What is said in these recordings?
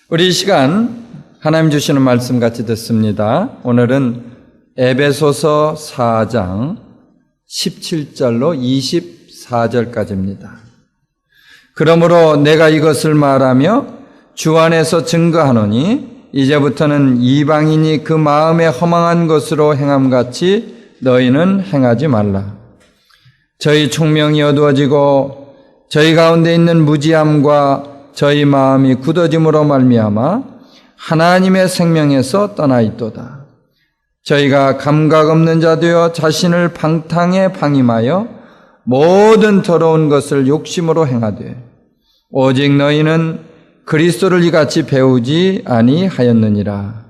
우리 이 시간 하나님 주시는 말씀 같이 듣습니다. 오늘은 에베소서 4장 17절로 24절까지입니다. 그러므로 내가 이것을 말하며 주 안에서 증거하노니 이제부터는 이방인이 그 마음에 허망한 것으로 행함같이 너희는 행하지 말라. 저희 총명이 어두워지고 저희 가운데 있는 무지함과 저희 마음이 굳어짐으로 말미암아 하나님의 생명에서 떠나 있도다. 저희가 감각 없는 자 되어 자신을 방탕에 방임하여 모든 더러운 것을 욕심으로 행하되 오직 너희는 그리스도를 이같이 배우지 아니하였느니라.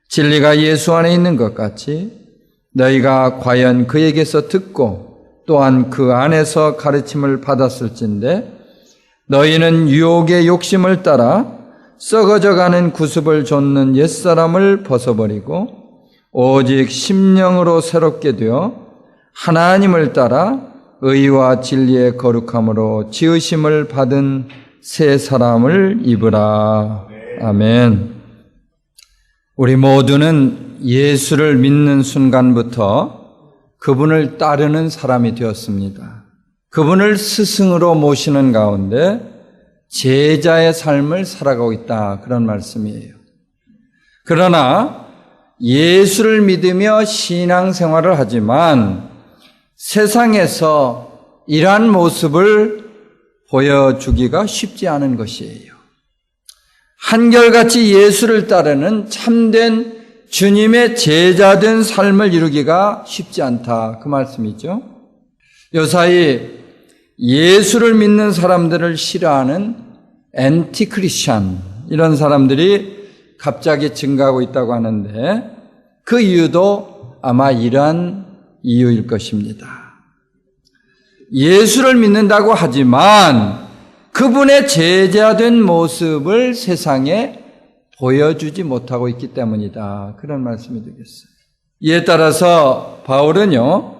진리가 예수 안에 있는 것 같이 너희가 과연 그에게서 듣고 또한 그 안에서 가르침을 받았을진데 너희는 유혹의 욕심을 따라 썩어져가는 구습을 좇는 옛사람을 벗어버리고 오직 심령으로 새롭게 되어 하나님을 따라 의와 진리의 거룩함으로 지으심을 받은 새 사람을 입으라. 아멘. 우리 모두는 예수를 믿는 순간부터 그분을 따르는 사람이 되었습니다. 그분을 스승으로 모시는 가운데 제자의 삶을 살아가고 있다. 그런 말씀이에요. 그러나 예수를 믿으며 신앙생활을 하지만 세상에서 이러한 모습을 보여주기가 쉽지 않은 것이에요. 한결같이 예수를 따르는 참된 주님의 제자된 삶을 이루기가 쉽지 않다. 그 말씀이죠. 요사이 예수를 믿는 사람들을 싫어하는 앤티크리스찬 이런 사람들이 갑자기 증가하고 있다고 하는데 그 이유도 아마 이러한 이유일 것입니다. 예수를 믿는다고 하지만 그분의 제자된 모습을 세상에 보여주지 못하고 있기 때문이다. 그런 말씀이 되겠어요. 이에 따라서 바울은요,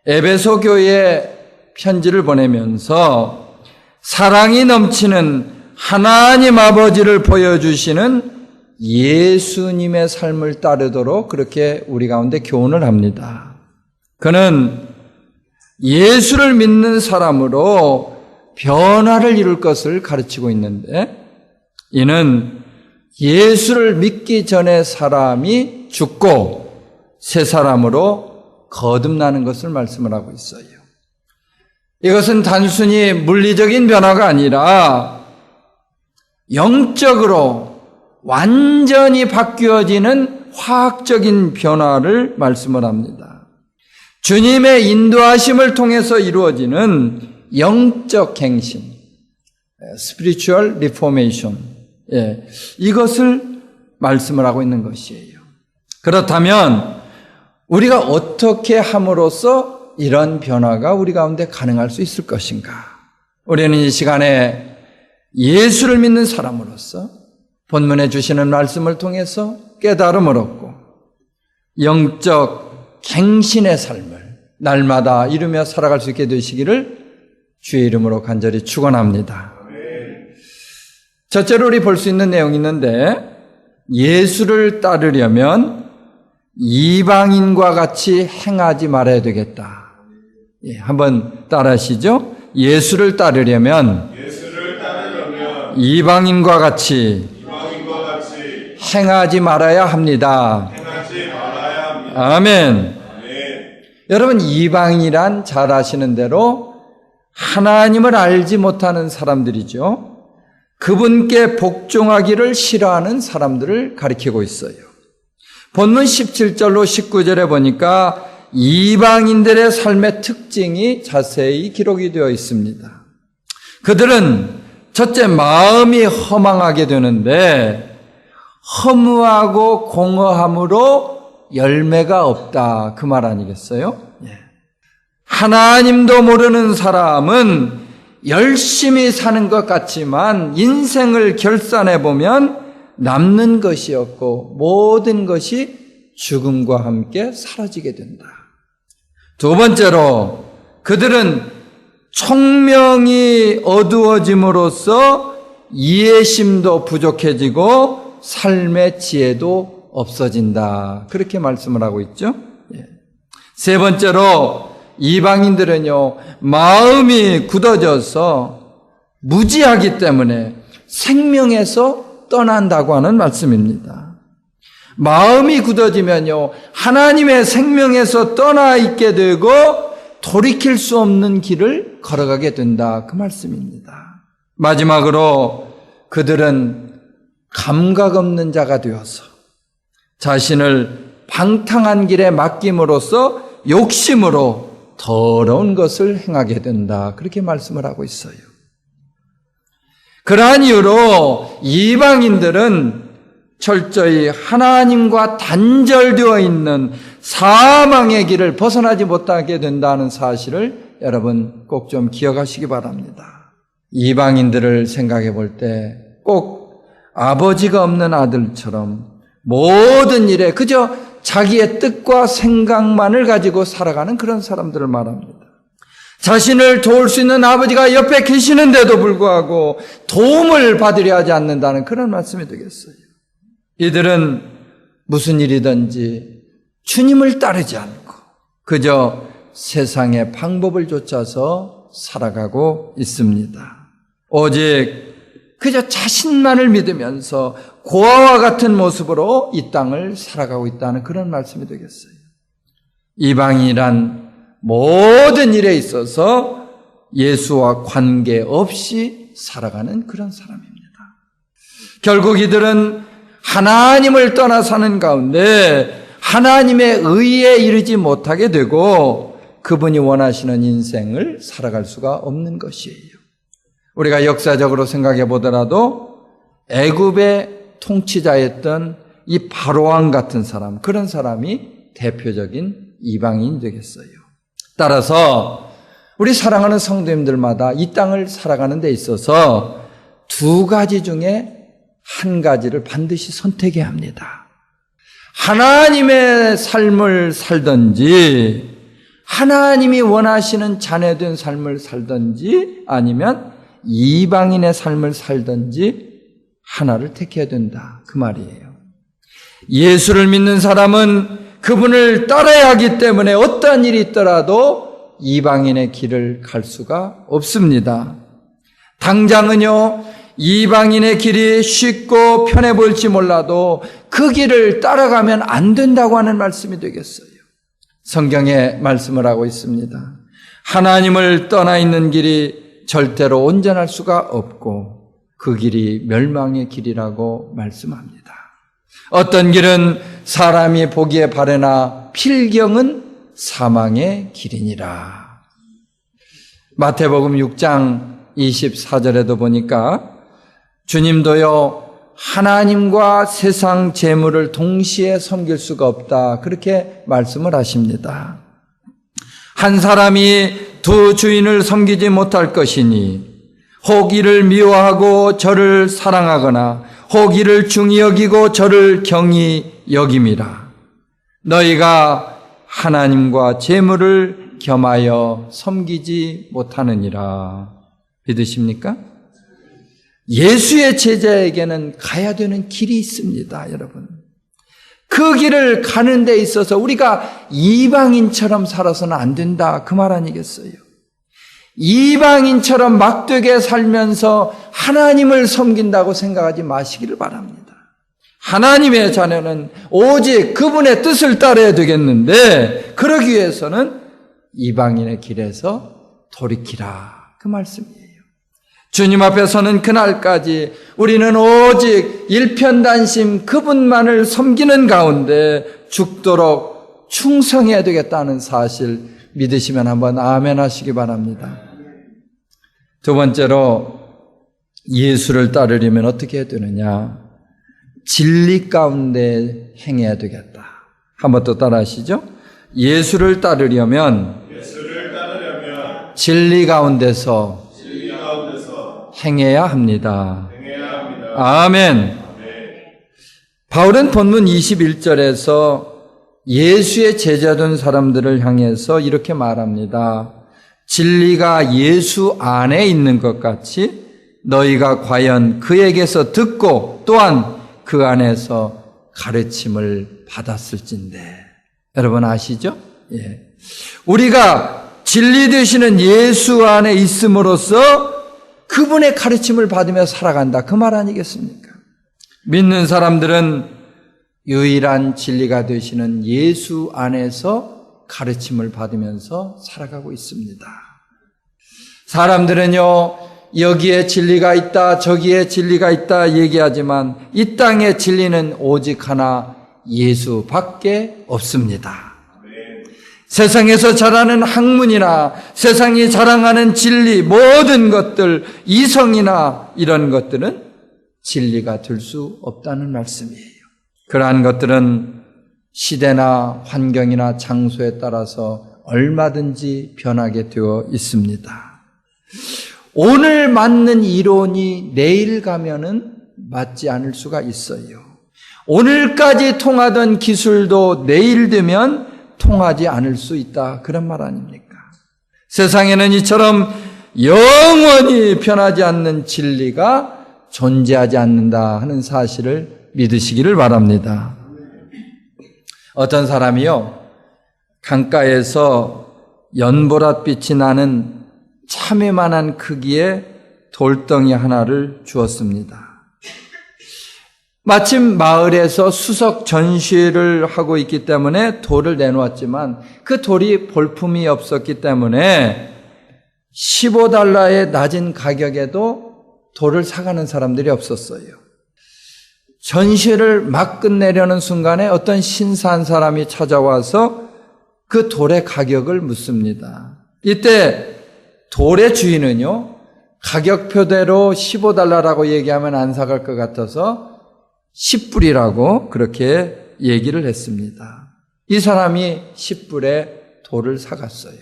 에베소 교회에 편지를 보내면서 사랑이 넘치는 하나님 아버지를 보여주시는 예수님의 삶을 따르도록 그렇게 우리 가운데 교훈을 합니다. 그는 예수를 믿는 사람으로 변화를 이룰 것을 가르치고 있는데 이는 예수를 믿기 전에 사람이 죽고 새 사람으로 거듭나는 것을 말씀을 하고 있어요. 이것은 단순히 물리적인 변화가 아니라 영적으로 완전히 바뀌어지는 화학적인 변화를 말씀을 합니다. 주님의 인도하심을 통해서 이루어지는 영적 갱신, spiritual reformation, 이것을 말씀을 하고 있는 것이에요. 그렇다면 우리가 어떻게 함으로써 이런 변화가 우리 가운데 가능할 수 있을 것인가? 우리는 이 시간에 예수를 믿는 사람으로서 본문에 주시는 말씀을 통해서 깨달음을 얻고 영적 갱신의 삶을 날마다 이루며 살아갈 수 있게 되시기를 주의 이름으로 간절히 축원합니다. 첫째로 우리 볼 수 있는 내용이 있는데 예수를 따르려면 이방인과 같이 행하지 말아야 되겠다. 한번 따라하시죠. 예수를 따르려면 이방인과 같이 행하지 말아야 합니다. 아멘. 여러분, 이방인이란 잘 아시는 대로 하나님을 알지 못하는 사람들이죠. 그분께 복종하기를 싫어하는 사람들을 가리키고 있어요. 본문 17절로 19절에 보니까 이방인들의 삶의 특징이 자세히 기록이 되어 있습니다. 그들은 첫째, 마음이 허망하게 되는데 허무하고 공허함으로 열매가 없다. 그 말 아니겠어요? 하나님도 모르는 사람은 열심히 사는 것 같지만 인생을 결산해 보면 남는 것이 없고 모든 것이 죽음과 함께 사라지게 된다. 두 번째로 그들은 총명이 어두워짐으로써 이해심도 부족해지고 삶의 지혜도 없어진다. 그렇게 말씀을 하고 있죠. 세 번째로 이방인들은요, 마음이 굳어져서 무지하기 때문에 생명에서 떠난다고 하는 말씀입니다. 마음이 굳어지면요, 하나님의 생명에서 떠나 있게 되고 돌이킬 수 없는 길을 걸어가게 된다. 그 말씀입니다. 마지막으로 그들은 감각 없는 자가 되어서 자신을 방탕한 길에 맡김으로써 욕심으로 더러운 것을 행하게 된다. 그렇게 말씀을 하고 있어요. 그러한 이유로 이방인들은 철저히 하나님과 단절되어 있는 사망의 길을 벗어나지 못하게 된다는 사실을 여러분 꼭 좀 기억하시기 바랍니다. 이방인들을 생각해 볼 때 꼭 아버지가 없는 아들처럼 모든 일에 그저 자기의 뜻과 생각만을 가지고 살아가는 그런 사람들을 말합니다. 자신을 도울 수 있는 아버지가 옆에 계시는데도 불구하고 도움을 받으려 하지 않는다는 그런 말씀이 되겠어요. 이들은 무슨 일이든지 주님을 따르지 않고 그저 세상의 방법을 좇아서 살아가고 있습니다. 오직 그저 자신만을 믿으면서 고아와 같은 모습으로 이 땅을 살아가고 있다는 그런 말씀이 되겠어요. 이방인이란 모든 일에 있어서 예수와 관계없이 살아가는 그런 사람입니다. 결국 이들은 하나님을 떠나 사는 가운데 하나님의 의에 이르지 못하게 되고 그분이 원하시는 인생을 살아갈 수가 없는 것이에요. 우리가 역사적으로 생각해 보더라도 애굽의 통치자였던 이 바로왕 같은 사람, 그런 사람이 대표적인 이방인이 되겠어요. 따라서 우리 사랑하는 성도님들마다 이 땅을 살아가는 데 있어서 두 가지 중에 한 가지를 반드시 선택해야 합니다. 하나님의 삶을 살든지 하나님이 원하시는 자녀된 삶을 살든지 아니면 이방인의 삶을 살든지 하나를 택해야 된다. 그 말이에요. 예수를 믿는 사람은 그분을 따라야 하기 때문에 어떠한 일이 있더라도 이방인의 길을 갈 수가 없습니다. 당장은요, 이방인의 길이 쉽고 편해 보일지 몰라도 그 길을 따라가면 안 된다고 하는 말씀이 되겠어요. 성경에 말씀을 하고 있습니다. 하나님을 떠나 있는 길이 절대로 온전할 수가 없고 그 길이 멸망의 길이라고 말씀합니다. 어떤 길은 사람이 보기에 바르나 필경은 사망의 길이니라. 마태복음 6장 24절에도 보니까 주님도요, 하나님과 세상 재물을 동시에 섬길 수가 없다. 그렇게 말씀을 하십니다. 한 사람이 두 주인을 섬기지 못할 것이니 혹 이를 미워하고 저를 사랑하거나 혹 이를 중히 여기고 저를 경히 여김이라. 너희가 하나님과 재물을 겸하여 섬기지 못하느니라. 믿으십니까? 예수의 제자에게는 가야 되는 길이 있습니다, 여러분. 그 길을 가는 데 있어서 우리가 이방인처럼 살아서는 안 된다. 그 말 아니겠어요? 이방인처럼 막되게 살면서 하나님을 섬긴다고 생각하지 마시기를 바랍니다. 하나님의 자녀는 오직 그분의 뜻을 따라야 되겠는데 그러기 위해서는 이방인의 길에서 돌이키라. 그 말씀이에요. 주님 앞에 서는 그날까지 우리는 오직 일편단심 그분만을 섬기는 가운데 죽도록 충성해야 되겠다는 사실 믿으시면 한번 아멘 하시기 바랍니다. 두 번째로 예수를 따르려면 어떻게 해야 되느냐? 진리 가운데 행해야 되겠다. 한번 또 따라 하시죠. 예수를 따르려면 진리 가운데서 행해야 합니다. 아멘. 바울은 본문 21절에서 예수의 제자된 사람들을 향해서 이렇게 말합니다. 진리가 예수 안에 있는 것 같이 너희가 과연 그에게서 듣고 또한 그 안에서 가르침을 받았을진데. 여러분 아시죠? 예. 우리가 진리 되시는 예수 안에 있음으로써 그분의 가르침을 받으며 살아간다. 그 말 아니겠습니까? 믿는 사람들은 유일한 진리가 되시는 예수 안에서 가르침을 받으면서 살아가고 있습니다. 사람들은요, 여기에 진리가 있다, 저기에 진리가 있다 얘기하지만 이 땅의 진리는 오직 하나 예수밖에 없습니다. 세상에서 자라는 학문이나 세상이 자랑하는 진리, 모든 것들, 이성이나 이런 것들은 진리가 될 수 없다는 말씀이에요. 그러한 것들은 시대나 환경이나 장소에 따라서 얼마든지 변하게 되어 있습니다. 오늘 맞는 이론이 내일 가면은 맞지 않을 수가 있어요. 오늘까지 통하던 기술도 내일 되면 통하지 않을 수 있다. 그런 말 아닙니까? 세상에는 이처럼 영원히 변하지 않는 진리가 존재하지 않는다 하는 사실을 믿으시기를 바랍니다. 어떤 사람이요, 강가에서 연보랏빛이 나는 참외만한 크기의 돌덩이 하나를 주었습니다. 마침 마을에서 수석 전시를 하고 있기 때문에 돌을 내놓았지만 그 돌이 볼품이 없었기 때문에 $15의 낮은 가격에도 돌을 사가는 사람들이 없었어요. 전시를 막 끝내려는 순간에 어떤 신사한 사람이 찾아와서 그 돌의 가격을 묻습니다. 이때 돌의 주인은요, 가격표대로 $15라고 얘기하면 안 사갈 것 같아서 10불이라고 그렇게 얘기를 했습니다. 이 사람이 10불에 돌을 사갔어요.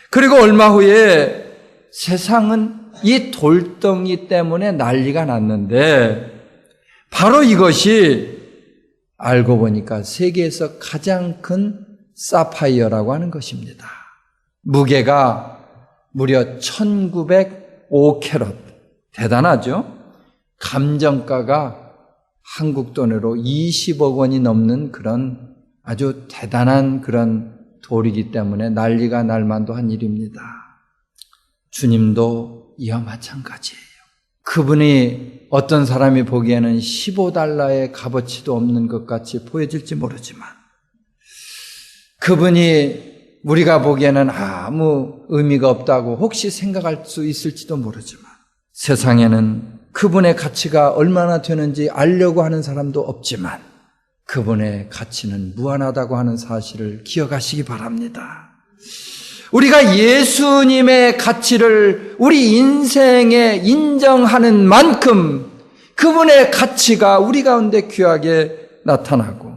그리고 얼마 후에 세상은 이 돌덩이 때문에 난리가 났는데 바로 이것이 알고 보니까 세계에서 가장 큰 사파이어라고 하는 것입니다. 무게가 무려 1905캐럿. 대단하죠? 감정가가 한국 돈으로 20억 원이 넘는 그런 아주 대단한 그런 돌이기 때문에 난리가 날 만도 한 일입니다. 주님도 이와 마찬가지예요. 그분이 어떤 사람이 보기에는 $15의 값어치도 없는 것 같이 보여질지 모르지만 그분이 우리가 보기에는 아무 의미가 없다고 혹시 생각할 수 있을지도 모르지만 세상에는 그분의 가치가 얼마나 되는지 알려고 하는 사람도 없지만 그분의 가치는 무한하다고 하는 사실을 기억하시기 바랍니다. 우리가 예수님의 가치를 우리 인생에 인정하는 만큼 그분의 가치가 우리 가운데 귀하게 나타나고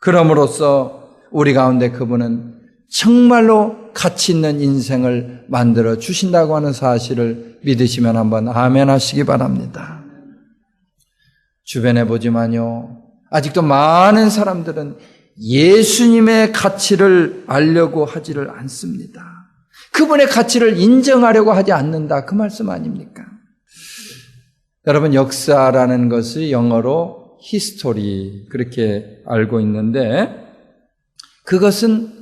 그럼으로써 우리 가운데 그분은 정말로 가치 있는 인생을 만들어 주신다고 하는 사실을 믿으시면 한번 아멘 하시기 바랍니다. 주변에 보지만요, 아직도 많은 사람들은 예수님의 가치를 알려고 하지를 않습니다. 그분의 가치를 인정하려고 하지 않는다. 그 말씀 아닙니까? 여러분, 역사라는 것을 영어로 history 그렇게 알고 있는데 그것은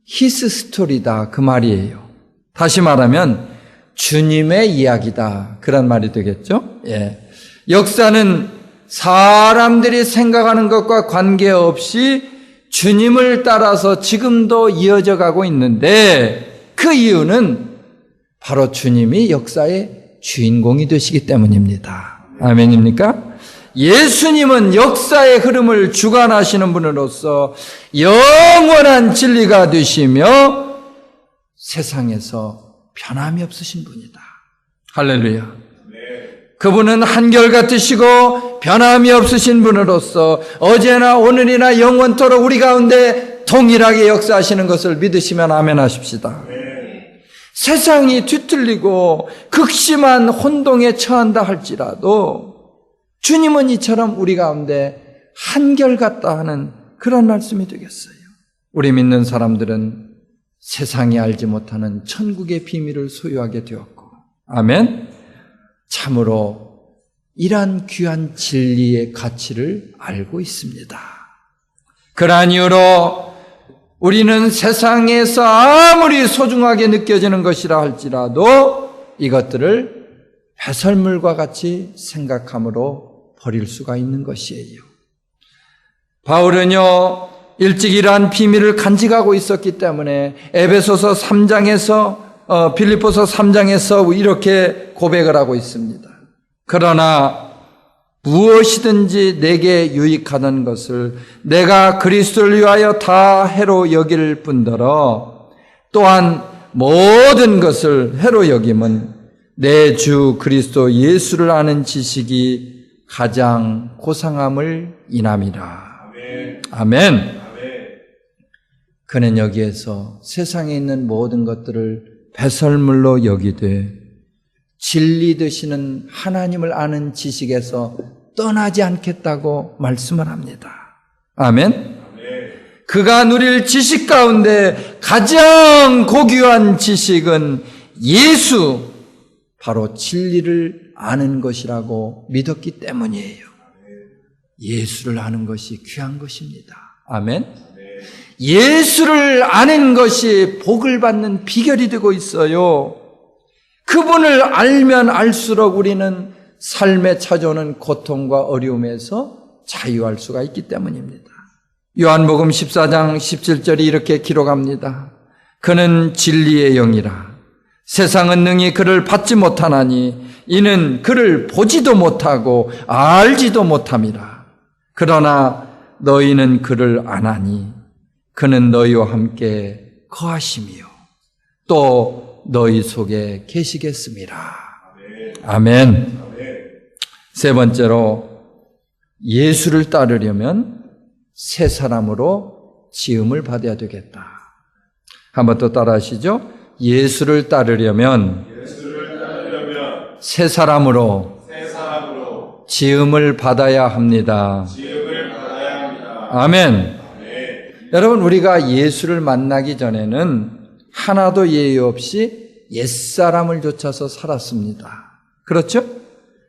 his story다 그 말이에요. 다시 말하면 주님의 이야기다 그런 말이 되겠죠? 예. 역사는 사람들이 생각하는 것과 관계없이 주님을 따라서 지금도 이어져 가고 있는데 그 이유는 바로 주님이 역사의 주인공이 되시기 때문입니다. 아멘입니까? 예수님은 역사의 흐름을 주관하시는 분으로서 영원한 진리가 되시며 세상에서 변함이 없으신 분이다. 할렐루야. 그분은 한결같으시고 변함이 없으신 분으로서 어제나 오늘이나 영원토록 우리 가운데 동일하게 역사하시는 것을 믿으시면 아멘 하십시다. 세상이 뒤틀리고 극심한 혼동에 처한다 할지라도 주님은 이처럼 우리 가운데 한결같다 하는 그런 말씀이 되겠어요. 우리 믿는 사람들은 세상이 알지 못하는 천국의 비밀을 소유하게 되었고, 아멘. 참으로 이러한 귀한 진리의 가치를 알고 있습니다. 그러한 이유로 우리는 세상에서 아무리 소중하게 느껴지는 것이라 할지라도 이것들을 배설물과 같이 생각함으로 버릴 수가 있는 것이에요. 바울은요, 일찍 이러한 비밀을 간직하고 있었기 때문에 에베소서 3장에서 빌립보서 3장에서 이렇게 고백을 하고 있습니다. 그러나 무엇이든지 내게 유익하던 것을 내가 그리스도를 위하여 다 해로 여길 뿐더러 또한 모든 것을 해로 여김은 내 주 그리스도 예수를 아는 지식이 가장 고상함을 인함이라. 아멘. 그는 여기에서 세상에 있는 모든 것들을 배설물로 여기되 진리 되시는 하나님을 아는 지식에서 떠나지 않겠다고 말씀을 합니다. 아멘. 그가 누릴 지식 가운데 가장 고귀한 지식은 예수, 바로 진리를 아는 것이라고 믿었기 때문이에요. 예수를 아는 것이 귀한 것입니다. 아멘. 예수를 아는 것이 복을 받는 비결이 되고 있어요. 그분을 알면 알수록 우리는 삶에 찾아오는 고통과 어려움에서 자유할 수가 있기 때문입니다. 요한복음 14장 17절이 이렇게 기록합니다. 그는 진리의 영이라. 세상은 능히 그를 받지 못하나니 이는 그를 보지도 못하고 알지도 못함이라. 그러나 너희는 그를 아나니 그는 너희와 함께 거하시며 또 너희 속에 계시겠습니다. 아멘. 세 번째로 예수를 따르려면 새 사람으로 지음을 받아야 되겠다. 한번 또 따라하시죠. 예수를 따르려면 새 사람으로 지음을 받아야 합니다. 아멘. 여러분, 우리가 예수를 만나기 전에는 하나도 예의 없이 옛사람을 쫓아서 살았습니다. 그렇죠?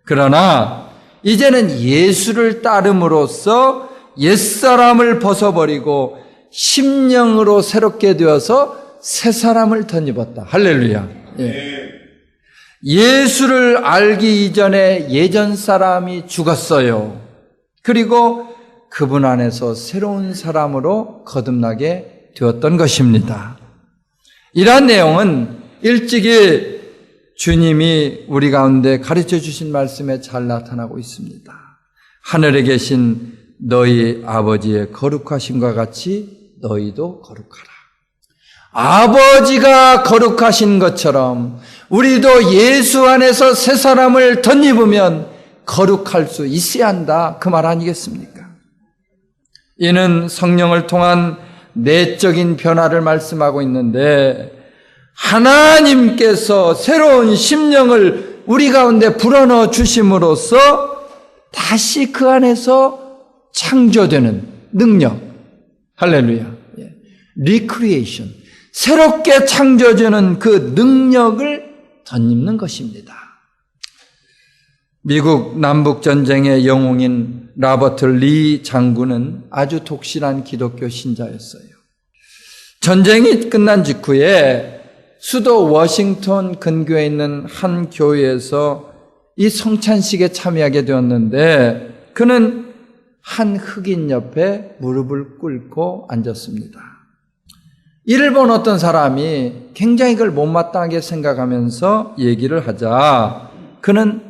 그러나 이제는 예수를 따름으로써 옛사람을 벗어버리고 심령으로 새롭게 되어서 새 사람을 덧입었다. 할렐루야. 예. 예수를 알기 이전에 예전 사람이 죽었어요. 그리고 그분 안에서 새로운 사람으로 거듭나게 되었던 것입니다. 이러한 내용은 일찍이 주님이 우리 가운데 가르쳐 주신 말씀에 잘 나타나고 있습니다. 하늘에 계신 너희 아버지의 거룩하심과 같이 너희도 거룩하라. 아버지가 거룩하신 것처럼 우리도 예수 안에서 새 사람을 덧입으면 거룩할 수 있어야 한다. 그 말 아니겠습니까? 이는 성령을 통한 내적인 변화를 말씀하고 있는데 하나님께서 새로운 심령을 우리 가운데 불어넣어 주심으로써 다시 그 안에서 창조되는 능력. 할렐루야. 리크리에이션. 새롭게 창조되는 그 능력을 덧입는 것입니다. 미국 남북전쟁의 영웅인 로버트 리 장군은 아주 독실한 기독교 신자였어요. 전쟁이 끝난 직후에 수도 워싱턴 근교에 있는 한 교회에서 이 성찬식에 참여하게 되었는데 그는 한 흑인 옆에 무릎을 꿇고 앉았습니다. 이를 본 어떤 사람이 굉장히 그걸 못마땅하게 생각하면서 얘기를 하자 그는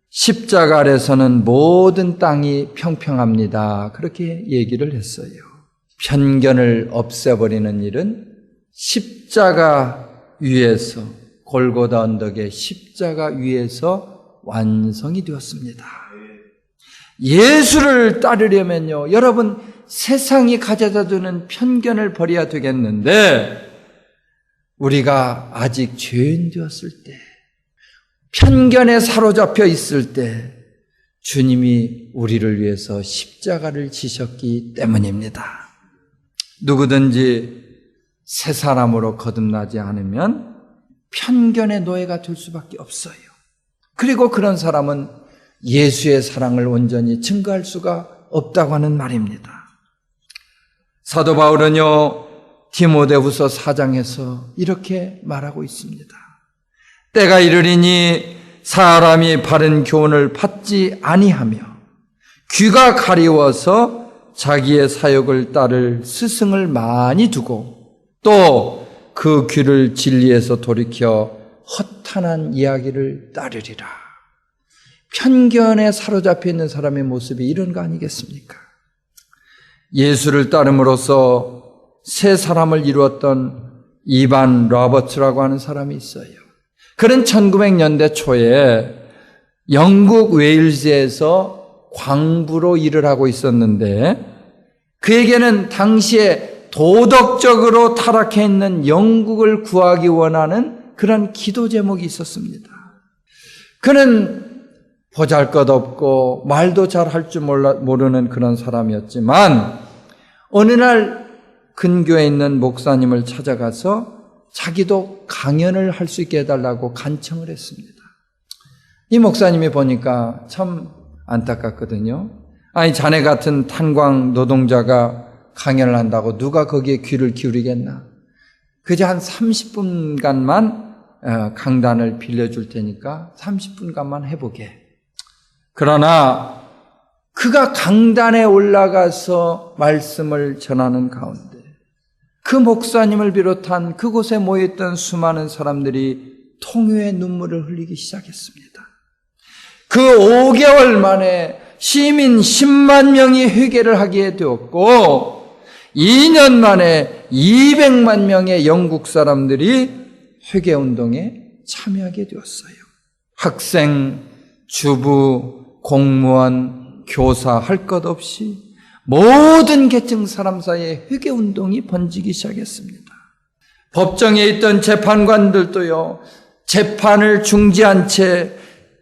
십자가 아래서는 모든 땅이 평평합니다. 그렇게 얘기를 했어요. 편견을 없애버리는 일은 십자가 위에서, 골고다 언덕의 십자가 위에서 완성이 되었습니다. 예수를 따르려면요, 여러분 세상이 가져다주는 편견을 버려야 되겠는데 우리가 아직 죄인 되었을 때, 편견에 사로잡혀 있을 때 주님이 우리를 위해서 십자가를 지셨기 때문입니다. 누구든지 새 사람으로 거듭나지 않으면 편견의 노예가 될 수밖에 없어요. 그리고 그런 사람은 예수의 사랑을 온전히 증거할 수가 없다고 하는 말입니다. 사도 바울은요, 디모데후서 4장에서 이렇게 말하고 있습니다. 때가 이르리니 사람이 바른 교훈을 받지 아니하며 귀가 가리워서 자기의 사욕을 따를 스승을 많이 두고 또 그 귀를 진리에서 돌이켜 허탄한 이야기를 따르리라. 편견에 사로잡혀 있는 사람의 모습이 이런 거 아니겠습니까? 예수를 따름으로써 새 사람을 이루었던 이반 로버츠라고 하는 사람이 있어요. 그는 1900년대 초에 영국 웨일즈에서 광부로 일을 하고 있었는데 그에게는 당시에 도덕적으로 타락해 있는 영국을 구하기 원하는 그런 기도 제목이 있었습니다. 그는 보잘것없고 말도 잘 할 줄 모르는 그런 사람이었지만 어느 날 근교에 있는 목사님을 찾아가서 자기도 강연을 할 수 있게 해달라고 간청을 했습니다. 이 목사님이 보니까 참 안타깝거든요. 아니, 자네 같은 탄광 노동자가 강연을 한다고 누가 거기에 귀를 기울이겠나? 그저 한 30분간만 강단을 빌려줄 테니까 30분간만 해보게. 그러나 그가 강단에 올라가서 말씀을 전하는 가운데 그 목사님을 비롯한 그곳에 모여있던 수많은 사람들이 통회의 눈물을 흘리기 시작했습니다. 그 5개월 만에 시민 10만 명이 회개를 하게 되었고 2년 만에 200만 명의 영국 사람들이 회개운동에 참여하게 되었어요. 학생, 주부, 공무원, 교사 할 것 없이 모든 계층 사람 사이에 회개운동이 번지기 시작했습니다. 법정에 있던 재판관들도요, 재판을 중지한 채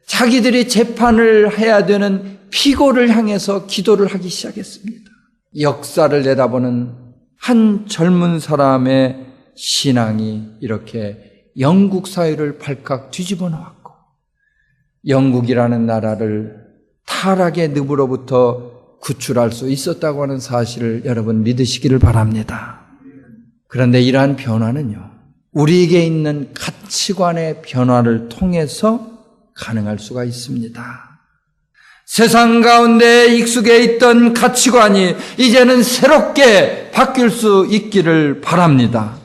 자기들이 재판을 해야 되는 피고를 향해서 기도를 하기 시작했습니다. 역사를 내다보는 한 젊은 사람의 신앙이 이렇게 영국 사회를 발칵 뒤집어 놓았고 영국이라는 나라를 타락의 늪으로부터 구출할 수 있었다고 하는 사실을 여러분 믿으시기를 바랍니다. 그런데 이러한 변화는요, 우리에게 있는 가치관의 변화를 통해서 가능할 수가 있습니다. 세상 가운데 익숙해 있던 가치관이 이제는 새롭게 바뀔 수 있기를 바랍니다.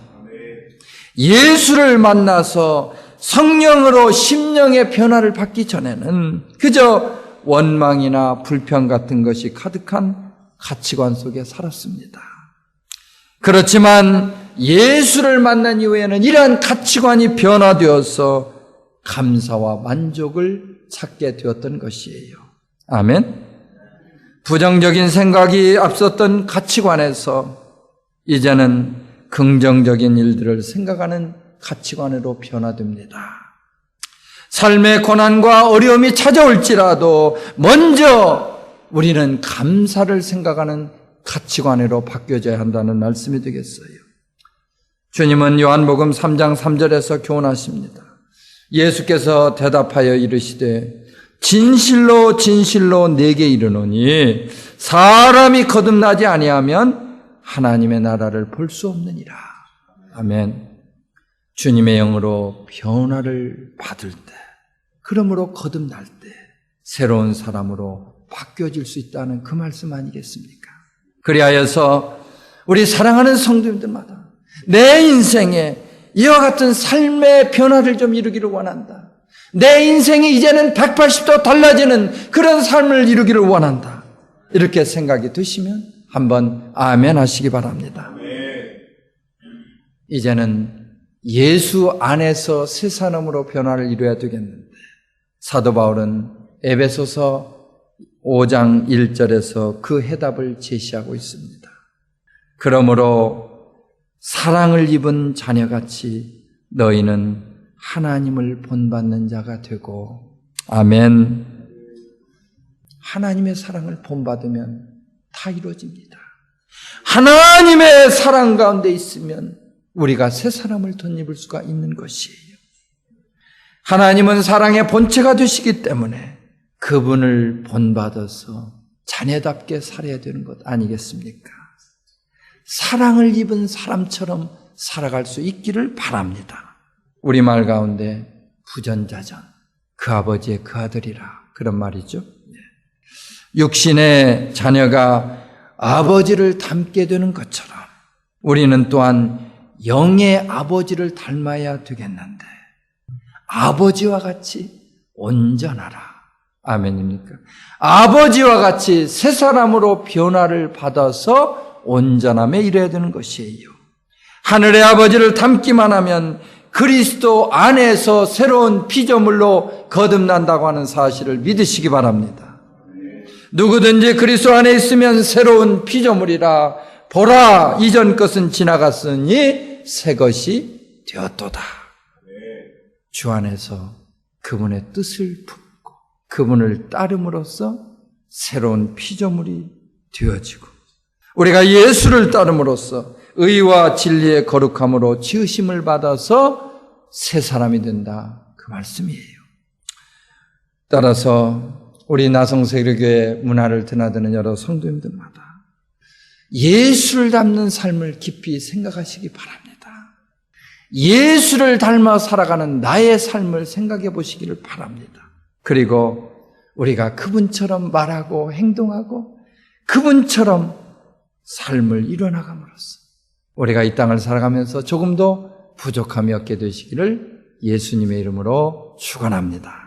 예수를 만나서 성령으로 심령의 변화를 받기 전에는 그저 원망이나 불평 같은 것이 가득한 가치관 속에 살았습니다. 그렇지만 예수를 만난 이후에는 이러한 가치관이 변화되어서 감사와 만족을 찾게 되었던 것이에요. 아멘. 부정적인 생각이 앞섰던 가치관에서 이제는 긍정적인 일들을 생각하는 가치관으로 변화됩니다. 삶의 고난과 어려움이 찾아올지라도 먼저 우리는 감사를 생각하는 가치관으로 바뀌어져야 한다는 말씀이 되겠어요. 주님은 요한복음 3장 3절에서 교훈하십니다. 예수께서 대답하여 이르시되 진실로 진실로 내게 이르노니 사람이 거듭나지 아니하면 하나님의 나라를 볼 수 없느니라. 아멘. 주님의 영으로 변화를 받을 때, 그러므로 거듭날 때 새로운 사람으로 바뀌어질 수 있다는 그 말씀 아니겠습니까? 그리하여서 우리 사랑하는 성도님들마다 내 인생에 이와 같은 삶의 변화를 좀 이루기를 원한다. 내 인생이 이제는 180도 달라지는 그런 삶을 이루기를 원한다. 이렇게 생각이 드시면 한번 아멘 하시기 바랍니다. 이제는 예수 안에서 새 사람으로 변화를 이루어야 되겠는데 사도 바울은 에베소서 5장 1절에서 그 해답을 제시하고 있습니다. 그러므로 사랑을 입은 자녀같이 너희는 하나님을 본받는 자가 되고, 아멘. 하나님의 사랑을 본받으면 다 이루어집니다. 하나님의 사랑 가운데 있으면 우리가 새 사람을 덧입을 수가 있는 것이에요. 하나님은 사랑의 본체가 되시기 때문에 그분을 본받아서 자녀답게 살아야 되는 것 아니겠습니까? 사랑을 입은 사람처럼 살아갈 수 있기를 바랍니다. 우리말 가운데 부전자전, 그 아버지의 그 아들이라 그런 말이죠. 육신의 자녀가 아버지를 닮게 되는 것처럼 우리는 또한 영의 아버지를 닮아야 되겠는데 아버지와 같이 온전하라. 아멘입니까? 아버지와 같이 새 사람으로 변화를 받아서 온전함에 이르러야 되는 것이에요. 하늘의 아버지를 닮기만 하면 그리스도 안에서 새로운 피조물로 거듭난다고 하는 사실을 믿으시기 바랍니다. 누구든지 그리스도 안에 있으면 새로운 피조물이라. 보라, 이전 것은 지나갔으니 새 것이 되었도다. 주 안에서 그분의 뜻을 품고 그분을 따름으로써 새로운 피조물이 되어지고 우리가 예수를 따름으로써 의와 진리의 거룩함으로 지으심을 받아서 새 사람이 된다. 그 말씀이에요. 따라서 우리 나성세교회 문화를 드나드는 여러 성도님들마다 예수를 닮는 삶을 깊이 생각하시기 바랍니다. 예수를 닮아 살아가는 나의 삶을 생각해 보시기를 바랍니다. 그리고 우리가 그분처럼 말하고 행동하고 그분처럼 삶을 이뤄나감으로써 우리가 이 땅을 살아가면서 조금도 부족함이 없게 되시기를 예수님의 이름으로 축원합니다.